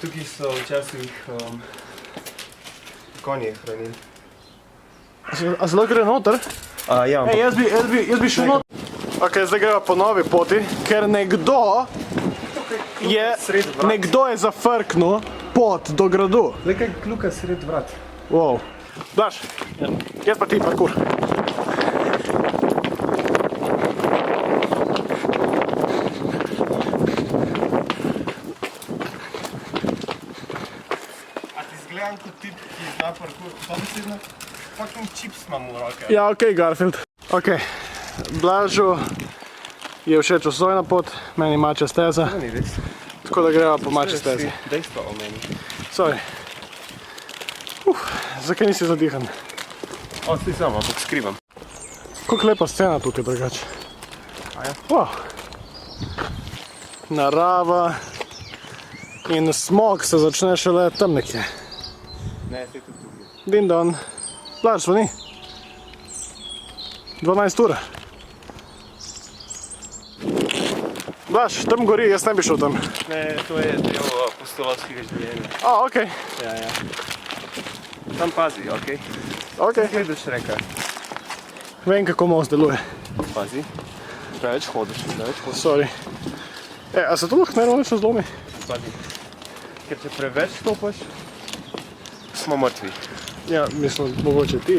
Tukaj so včasih konje hranili. A zelo gre noter? Ja, ampak... Jaz bi šel noter. Ok, zdaj greva po novi poti, ker nekdo je zafrknil pot do gradu. Zdaj kaj kljuka sred vrat. Wow. Daš, jaz pa ti parkour. A ti zgledam kot tip, ki zna parkour? To besedno fucking chips imam v roke. Ja, ok, Garfield. Ok, Blažu je všeč osojna pot, meni mačja steza. To ni res. Tako da greva po mačji stezi. Dejstva o meni. Sorry. Zakaj nisi zadihan? Si sam, ampak skrivam. Koliko lepa scena tukaj drugače. Ja? Wow. Narava in smog se začne šele tam nekje. Ne, se tudi tukaj. Din don. Blaž, zvoni. 12 ura. Blaž, tam gori, jaz ne bi šel tam. Ne, to je del apostolovskega življenja. Ok. Ja. Tam pazi, okej? Ok. Gledaš reka. Vem, kako most deluje. Pazi. Preveč hodiš. Sorry. A se to lahko neročno zlomi? Pazi. Ker če preveč stopaš, smo mrtvi. Ja, mislim, mogoče ti.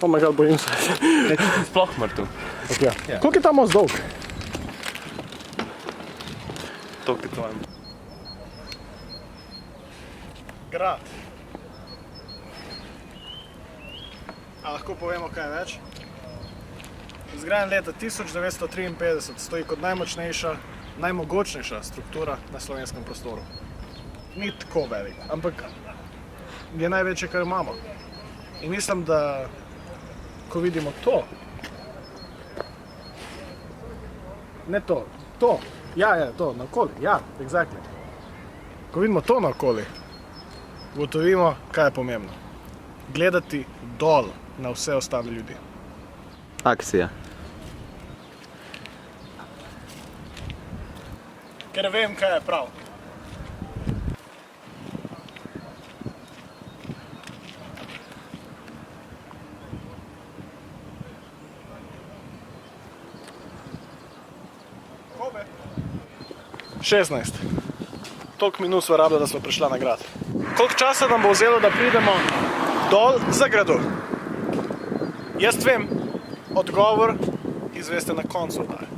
Oh my god, bojim se. Ne, ti si sploh mrtev. Okay. Ja. Koliko je ta most dolg? Toliko tako vam. Grad. A lahko povemo kaj več? Zgrajen leta 1953 stoji kot najmočnejša, najmogočnejša struktura na slovenskem prostoru. Ni tako velik, ampak je največje, kar imamo. In mislim, da ko vidimo to, ne to, to, naokoli, exactly. Ko vidimo to naokoli, ugotovimo, kaj je pomembno. Gledati dol na vse ostale ljudi. Akcija. Ker vem, kaj je prav. Kobe? 16. Toliko minut sva rabila, da smo prišla na grad. Koliko časa nam bo vzelo, da pridemo dol za gradu? Jaz vem, odgovor izveste na koncu oddaje.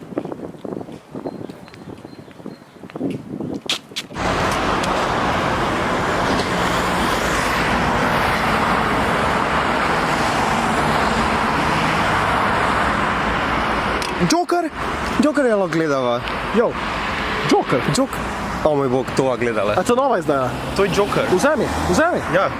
Joker je lahko gledala. Jo, Joker. O moj bog, to gledala. A to nova izdaja? To je Joker. Vzemi. Ja.